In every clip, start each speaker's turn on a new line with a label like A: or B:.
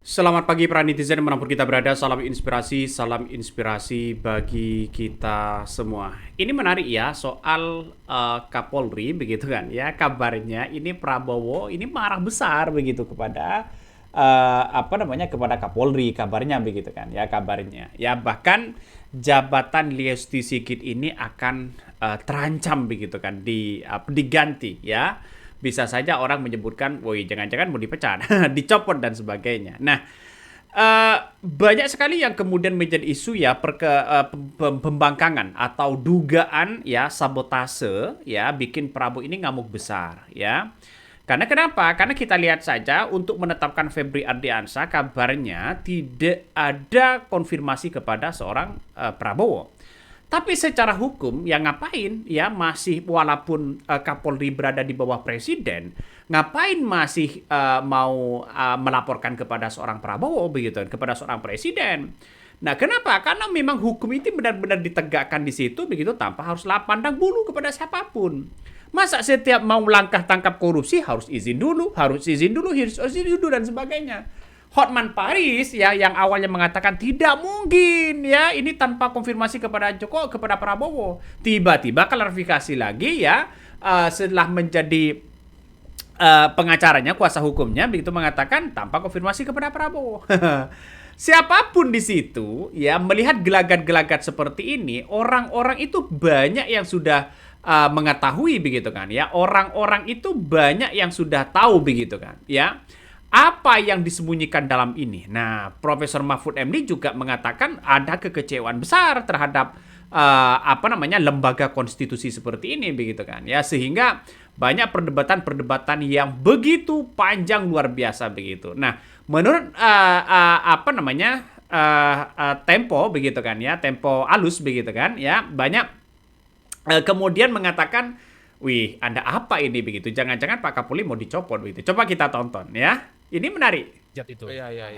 A: Selamat pagi para netizen dimanapun kita berada, salam inspirasi bagi kita semua. Ini menarik ya soal Kapolri begitu kan ya, kabarnya ini Prabowo ini marah besar begitu kepada kepada Kapolri, kabarnya begitu kan ya, kabarnya ya, bahkan jabatan Lesti Sigit ini akan terancam begitu kan diganti ya. Bisa saja orang menyebutkan, woi jangan-jangan mau dipecat, dicopot dan sebagainya. Nah, banyak sekali yang kemudian menjadi isu ya pembangkangan atau dugaan ya sabotase ya bikin Prabowo ini ngamuk besar ya. Karena kenapa? Karena kita lihat saja untuk menetapkan Febri Ardiansyah kabarnya tidak ada konfirmasi kepada seorang Prabowo. Tapi secara hukum, ya ngapain ya masih walaupun Kapolri berada di bawah presiden, ngapain masih mau melaporkan kepada seorang Prabowo begitu, kepada seorang presiden. Nah, kenapa? Karena memang hukum itu benar-benar ditegakkan di situ begitu tanpa harus pandang bulu kepada siapapun. Masa setiap mau langkah tangkap korupsi harus izin dulu, harus izin dulu dan sebagainya. Hotman Paris ya yang awalnya mengatakan tidak mungkin ya ini tanpa konfirmasi kepada Prabowo, tiba-tiba klarifikasi lagi ya setelah menjadi pengacaranya, kuasa hukumnya begitu mengatakan tanpa konfirmasi kepada Prabowo. Siapapun di situ ya melihat gelagat-gelagat seperti ini, orang-orang itu banyak yang sudah mengetahui begitu kan ya, orang-orang itu banyak yang sudah tahu begitu kan ya apa yang disembunyikan dalam ini. Nah, Profesor Mahfud MD juga mengatakan ada kekecewaan besar terhadap lembaga konstitusi seperti ini begitu kan ya, sehingga banyak perdebatan-perdebatan yang begitu panjang luar biasa begitu. Nah, menurut Tempo begitu kan ya, Tempo Alus begitu kan ya, banyak kemudian mengatakan, wih, ada apa ini begitu? Jangan-jangan Pak Kapolri mau dicopot begitu. Coba kita tonton ya. Ini menarik.
B: Itu.
C: Iya.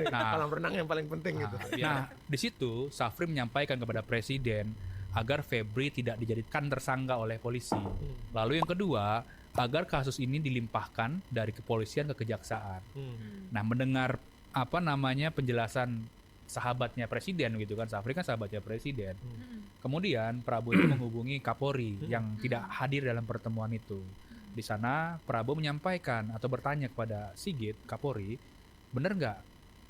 B: Nah,
C: kolam renang yang paling penting gitu.
B: Nah, di situ Safri menyampaikan kepada presiden agar Febri tidak dijadikan tersangka oleh polisi. Lalu yang kedua, agar kasus ini dilimpahkan dari kepolisian ke kejaksaan. Nah, mendengar penjelasan sahabatnya presiden gitu kan, Safri kan sahabatnya presiden. Kemudian Prabowo itu menghubungi Kapolri yang tidak hadir dalam pertemuan itu. Di sana Prabowo menyampaikan atau bertanya kepada Sigit, Kapolri, benar nggak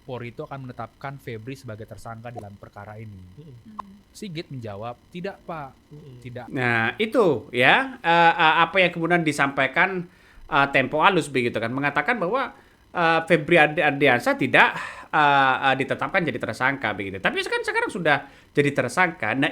B: Polri itu akan menetapkan Febri sebagai tersangka dalam perkara ini? Sigit menjawab, tidak Pak, tidak.
A: Nah, itu ya apa yang kemudian disampaikan Tempo Alus begitu kan, mengatakan bahwa Febri Ardiansyah tidak ditetapkan jadi tersangka begitu. Tapi sekarang sudah jadi tersangka. Nah,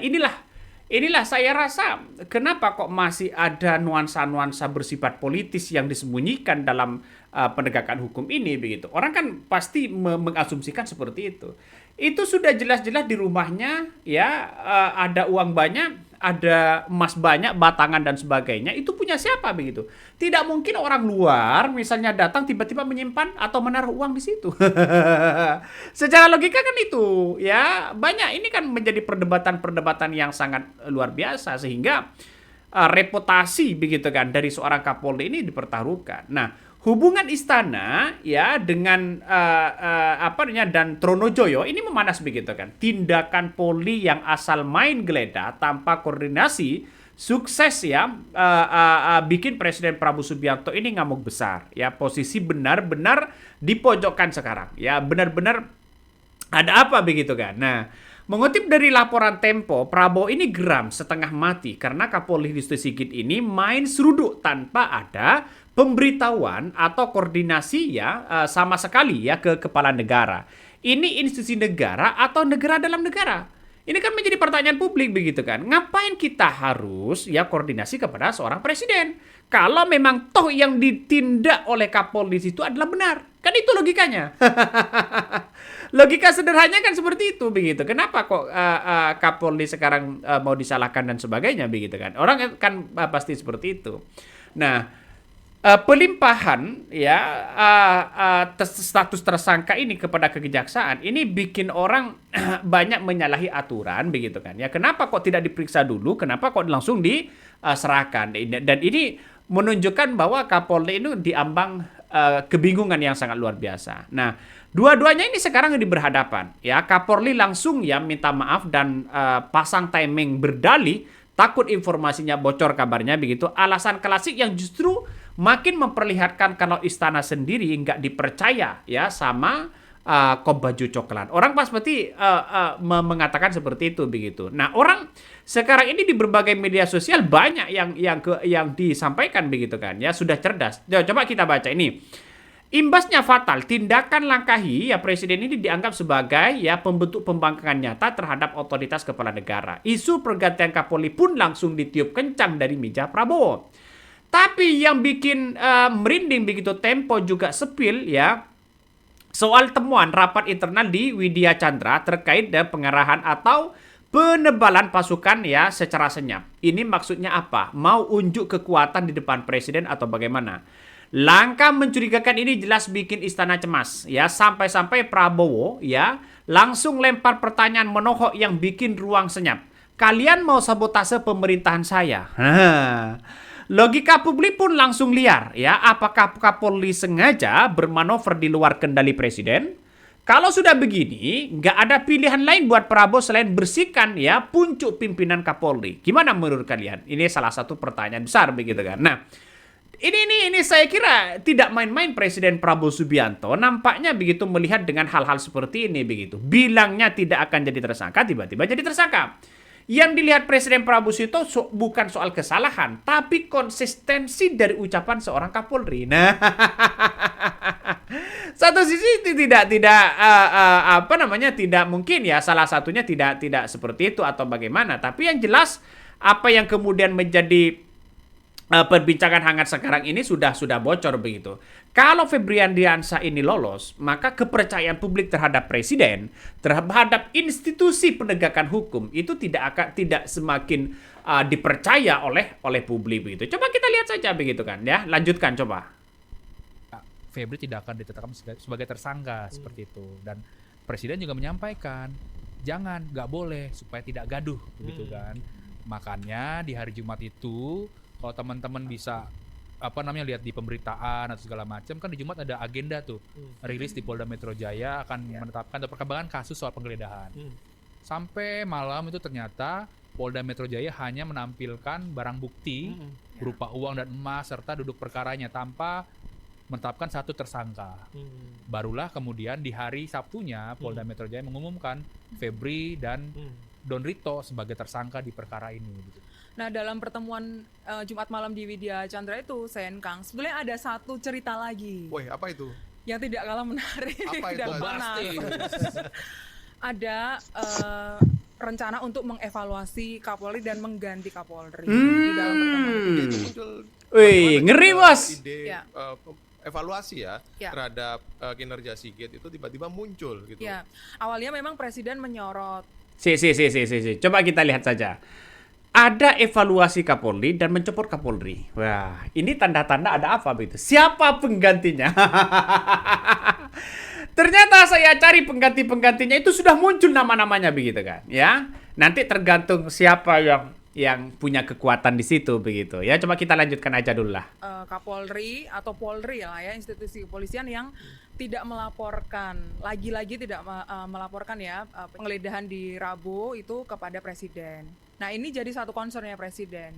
A: inilah saya rasa kenapa kok masih ada nuansa-nuansa bersifat politis yang disembunyikan dalam penegakan hukum ini begitu. Orang kan pasti mengasumsikan seperti itu. Itu sudah jelas-jelas di rumahnya ya ada uang banyak, ada emas banyak, batangan dan sebagainya. Itu punya siapa begitu? Tidak mungkin orang luar misalnya datang tiba-tiba menyimpan atau menaruh uang di situ. Secara logika kan itu ya, banyak ini kan menjadi perdebatan-perdebatan yang sangat luar biasa sehingga reputasi begitu kan dari seorang Kapolri ini dipertaruhkan. Nah, hubungan istana ya dengan dan Tronojoyo ini memanas begitu kan. Tindakan Polri yang asal main geledah tanpa koordinasi sukses ya bikin Presiden Prabowo Subianto ini ngamuk besar ya. Posisi benar-benar dipojokkan sekarang ya, benar-benar ada apa begitu kan. Nah, mengutip dari laporan Tempo, Prabowo ini geram setengah mati karena Kapolri Listio Sigit ini main seruduk tanpa ada pemberitahuan atau koordinasi ya sama sekali ya ke kepala negara. Ini institusi negara atau negara dalam negara? Ini kan menjadi pertanyaan publik begitu kan. Ngapain kita harus ya koordinasi kepada seorang presiden? Kalau memang toh yang ditindak oleh Kapolri itu adalah benar. Kan itu logikanya. Logika sederhananya kan seperti itu begitu. Kenapa kok Kapolri sekarang mau disalahkan dan sebagainya begitu kan? Orang kan pasti seperti itu. Nah, pelimpahan ya status tersangka ini kepada kejaksaan ini bikin orang banyak menyalahi aturan begitu kan ya. Kenapa kok tidak diperiksa dulu? Kenapa kok langsung diserahkan? Dan ini menunjukkan bahwa Kapolri itu diambang kebingungan yang sangat luar biasa. Nah, dua-duanya ini sekarang berhadapan. Ya, Kapolri langsung ya minta maaf dan pasang timing berdalih, takut informasinya bocor kabarnya begitu. Alasan klasik yang justru makin memperlihatkan kalau istana sendiri nggak dipercaya ya sama kop baju coklat. Orang pas seperti mengatakan seperti itu begitu. Nah, orang sekarang ini di berbagai media sosial banyak yang disampaikan begitu kan ya, sudah cerdas. Coba kita baca ini. Imbasnya fatal, tindakan langkahi ya presiden ini dianggap sebagai ya pembentuk pembangkangan nyata terhadap otoritas kepala negara. Isu pergantian Kapolri pun langsung ditiup kencang dari meja Prabowo. Tapi yang bikin merinding begitu Tempo juga sepil ya soal temuan rapat internal di Widya Chandra terkait dengan pengarahan atau penebalan pasukan ya secara senyap. Ini maksudnya apa? Mau unjuk kekuatan di depan presiden atau bagaimana? Langkah mencurigakan ini jelas bikin istana cemas ya, sampai-sampai Prabowo ya langsung lempar pertanyaan menohok yang bikin ruang senyap. Kalian mau sabotase pemerintahan saya? Logika publik pun langsung liar ya. Apakah Kapolri sengaja bermanuver di luar kendali presiden? Kalau sudah begini, nggak ada pilihan lain buat Prabowo selain bersihkan ya puncuk pimpinan Kapolri. Gimana menurut kalian? Ini salah satu pertanyaan besar begitu kan. Nah, ini saya kira tidak main-main Presiden Prabowo Subianto nampaknya begitu melihat dengan hal-hal seperti ini begitu. Bilangnya tidak akan jadi tersangka, tiba-tiba jadi tersangka. Yang dilihat Presiden Prabowo itu bukan soal kesalahan, tapi konsistensi dari ucapan seorang Kapolri. Nah, satu sisi tidak tidak mungkin ya salah satunya tidak seperti itu atau bagaimana. Tapi yang jelas apa yang kemudian menjadi perbincangan hangat sekarang ini sudah bocor begitu. Kalau Febrian Diansah ini lolos, maka kepercayaan publik terhadap presiden, terhadap institusi penegakan hukum itu tidak semakin dipercaya oleh publik begitu. Coba kita lihat saja begitu kan ya. Lanjutkan coba.
B: Febri tidak akan ditetapkan sebagai tersangka seperti itu, dan presiden juga menyampaikan nggak boleh supaya tidak gaduh begitu kan. Makanya di hari Jumat itu kalau teman-teman bisa lihat di pemberitaan atau segala macam kan di Jumat ada agenda tuh rilis di Polda Metro Jaya akan menetapkan perkembangan kasus soal penggeledahan. Sampai malam itu ternyata Polda Metro Jaya hanya menampilkan barang bukti berupa uang dan emas serta duduk perkaranya tanpa menetapkan satu tersangka. Barulah kemudian di hari Sabtunya Polda Metro Jaya mengumumkan Febri dan Don Rito sebagai tersangka di perkara ini gitu.
C: Nah, dalam pertemuan Jumat malam di Widya Chandra itu, Sen Kang, sebenarnya ada satu cerita lagi.
D: Woi, apa itu?
C: Yang tidak kalah menarik
D: Apa itu?
C: dan panas. Ada rencana untuk mengevaluasi Kapolri dan mengganti Kapolri di dalam pertemuan
D: Itu muncul.
A: Wih, ngeri bos.
D: Ide
C: Ya.
D: evaluasi ya
C: Ya.
D: terhadap kinerja Sigit itu tiba-tiba muncul gitu.
C: Ya, awalnya memang Presiden menyorot.
A: Si. Coba kita lihat saja. Ada evaluasi Kapolri dan mencopot Kapolri. Wah, ini tanda-tanda ada apa begitu? Siapa penggantinya? Ternyata saya cari penggantinya itu sudah muncul nama-namanya begitu kan, ya. Nanti tergantung siapa yang punya kekuatan di situ begitu. Ya, coba kita lanjutkan aja dulu lah.
C: Kapolri atau Polri lah ya, institusi kepolisian yang tidak melaporkan, lagi-lagi tidak melaporkan ya penggeledahan di Rabu itu kepada Presiden. Nah, ini jadi satu concernnya Presiden.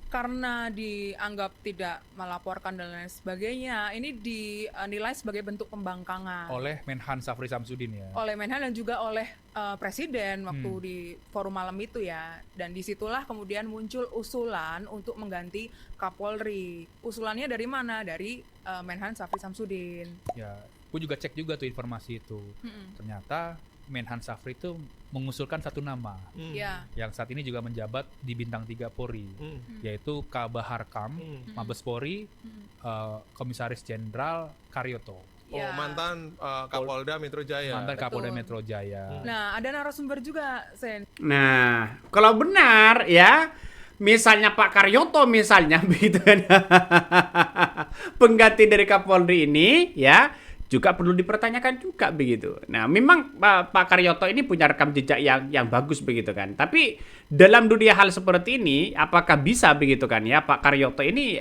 C: Karena dianggap tidak melaporkan dan lain sebagainya, ini dinilai sebagai bentuk pembangkangan.
B: Oleh Menhan Syafri Samsudin ya.
C: Oleh Menhan dan juga oleh Presiden waktu di forum malam itu ya. Dan disitulah kemudian muncul usulan untuk mengganti Kapolri. Usulannya dari mana? Dari Menhan Syafri Samsudin.
B: Ya, aku juga cek juga tuh informasi itu. Ternyata Menhan Syafri itu mengusulkan satu nama
C: Ya.
B: yang saat ini juga menjabat di Bintang 3 Polri, yaitu Kabaharkam Mabes Polri, Komisaris Jenderal Karyoto,
C: Ya.
D: mantan Kapolda Metro Jaya.
B: mantan Kapolda
C: Betul.
B: Metro Jaya.
C: Nah, ada narasumber juga, Sen.
A: Nah, kalau benar ya, misalnya Pak Karyoto misalnya begitu kan. Pengganti dari Kapolri ini ya juga perlu dipertanyakan juga begitu. Nah, memang Pak Karyoto ini punya rekam jejak yang bagus begitu kan. Tapi dalam dunia hal seperti ini, apakah bisa begitu kan ya Pak Karyoto ini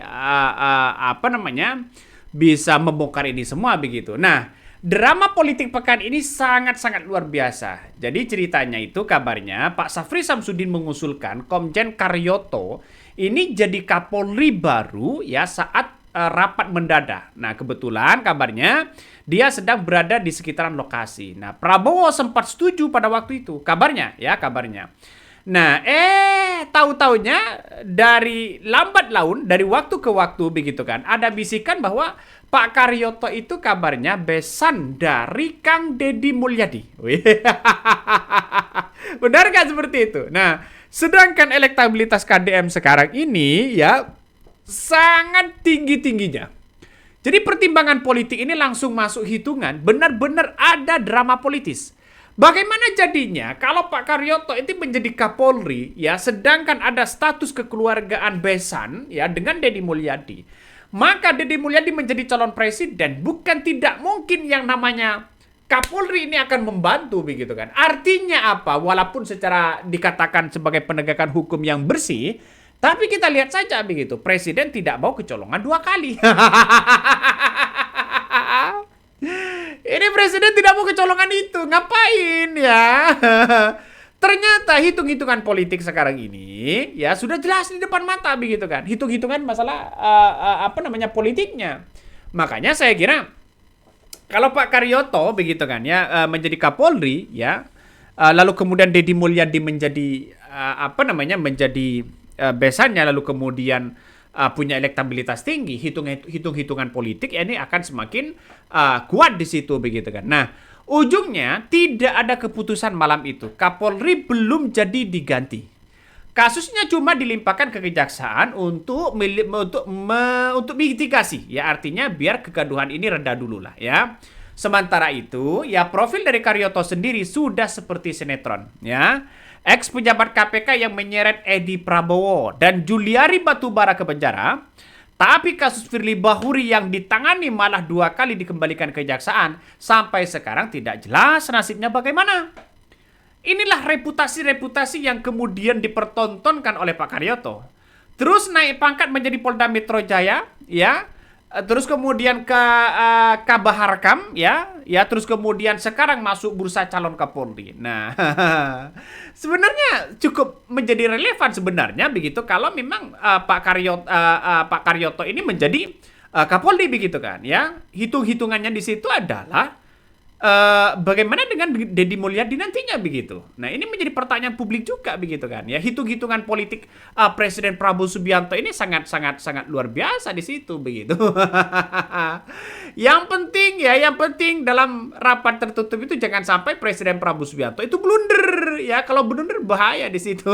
A: bisa membongkar ini semua begitu. Nah, drama politik pekan ini sangat-sangat luar biasa. Jadi ceritanya itu kabarnya Pak Safri Samsudin mengusulkan Komjen Karyoto ini jadi Kapolri baru ya saat rapat mendadak. Nah, kebetulan kabarnya dia sedang berada di sekitaran lokasi. Nah, Prabowo sempat setuju pada waktu itu. Kabarnya. Nah, tahu-taunya dari lambat laun, dari waktu ke waktu begitu kan, ada bisikan bahwa Pak Karyoto itu kabarnya besan dari Kang Deddy Mulyadi. Benar nggak seperti itu? Nah, sedangkan elektabilitas KDM sekarang ini ya sangat tinggi-tingginya. Jadi pertimbangan politik ini langsung masuk hitungan, benar-benar ada drama politis. Bagaimana jadinya kalau Pak Karyoto itu menjadi Kapolri ya, sedangkan ada status kekeluargaan besan ya dengan Deddy Mulyadi. Maka Deddy Mulyadi menjadi calon presiden, bukan tidak mungkin yang namanya Kapolri ini akan membantu begitu kan. Artinya apa? Walaupun secara dikatakan sebagai penegakan hukum yang bersih, tapi kita lihat saja begitu, presiden tidak mau kecolongan 2 kali. Ini presiden tidak mau kecolongan itu, ngapain ya? Ternyata hitung-hitungan politik sekarang ini ya sudah jelas di depan mata begitu kan. Hitung-hitungan masalah politiknya. Makanya saya kira kalau Pak Karyoto begitu kan ya menjadi Kapolri ya, lalu kemudian Deddy Mulyadi menjadi menjadi besannya, lalu kemudian punya elektabilitas tinggi, hitung-hitungan politik ya ini akan semakin kuat di situ begitu kan. Nah, ujungnya tidak ada keputusan malam itu. Kapolri belum jadi diganti. Kasusnya cuma dilimpahkan ke kejaksaan untuk mitigasi ya, artinya biar kegaduhan ini reda dulu lah ya. Sementara itu ya profil dari Karyoto sendiri sudah seperti sinetron ya. Ex pejabat KPK yang menyeret Edi Prabowo dan Juliari Batubara ke penjara, tapi kasus Firly Bahuri yang ditangani malah 2 kali dikembalikan ke kejaksaan, sampai sekarang tidak jelas nasibnya bagaimana. Inilah reputasi-reputasi yang kemudian dipertontonkan oleh Pak Karyoto. Terus naik pangkat menjadi Polda Metro Jaya, ya. Terus kemudian ke Kabaharkam, ya, terus kemudian sekarang masuk bursa calon Kapolri. Nah, sebenarnya cukup menjadi relevan sebenarnya begitu kalau memang Pak Karyoto ini menjadi Kapolri begitu kan, ya. Hitung-hitungannya di situ adalah bagaimana dengan Deddy Mulyadi nantinya begitu. Nah, ini menjadi pertanyaan publik juga begitu kan, ya. Hitung-hitungan politik Presiden Prabowo Subianto ini sangat luar biasa di situ begitu. Yang penting dalam rapat tertutup itu jangan sampai Presiden Prabowo Subianto itu blunder ya. Kalau blunder bahaya di situ.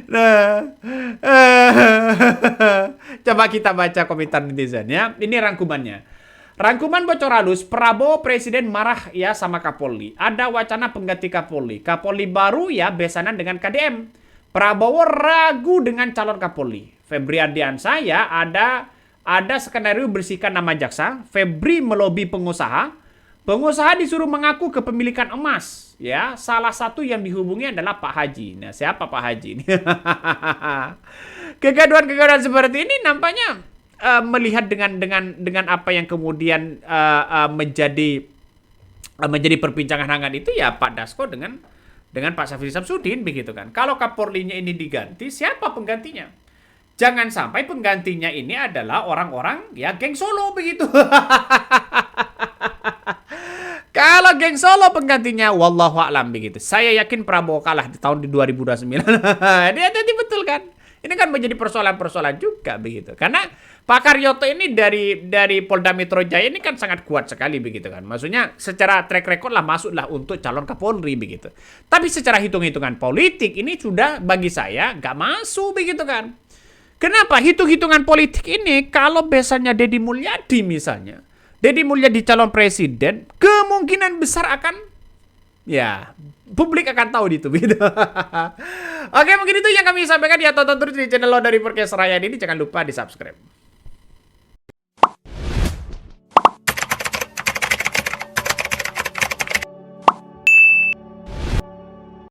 A: Nah, coba kita baca komentar netizen ya. Ini rangkumannya. Rangkuman bocor halus, Prabowo presiden marah ya sama Kapolri. Ada wacana pengganti Kapolri. Kapolri baru ya besanan dengan KDM. Prabowo ragu dengan calon Kapolri. Febri Ardiansyah ya ada skenario bersihkan nama jaksa. Febri melobi pengusaha. Pengusaha disuruh mengaku kepemilikan emas. Ya, salah satu yang dihubungi adalah Pak Haji. Nah, siapa Pak Haji ini? Kegaduhan-kegaduhan seperti ini nampaknya melihat dengan apa yang kemudian menjadi perbincangan hangat itu ya Pak Dasko dengan Pak Safri Samsudin begitu kan. Kalau Kapolrinya ini diganti, siapa penggantinya? Jangan sampai penggantinya ini adalah orang-orang ya geng Solo begitu. Kalau geng Solo penggantinya wallahu a'lam begitu. Saya yakin Prabowo kalah di tahun 2029. Dia tadi betul kan? Ini kan menjadi persoalan-persoalan juga begitu. Karena Pak Karyoto ini dari Polda Metro Jaya ini kan sangat kuat sekali begitu kan. Maksudnya secara track record lah masuklah untuk calon Kapolri begitu. Tapi secara hitung-hitungan politik ini sudah bagi saya nggak masuk begitu kan. Kenapa? Hitung-hitungan politik ini kalau besannya Deddy Mulyadi misalnya. Deddy Mulyadi calon presiden, kemungkinan besar akan ya publik akan tahu itu gitu. Oke, mungkin itu yang kami sampaikan ya. Tonton terus di channel Lo dari Podcast Rakyat ini, jangan lupa di subscribe.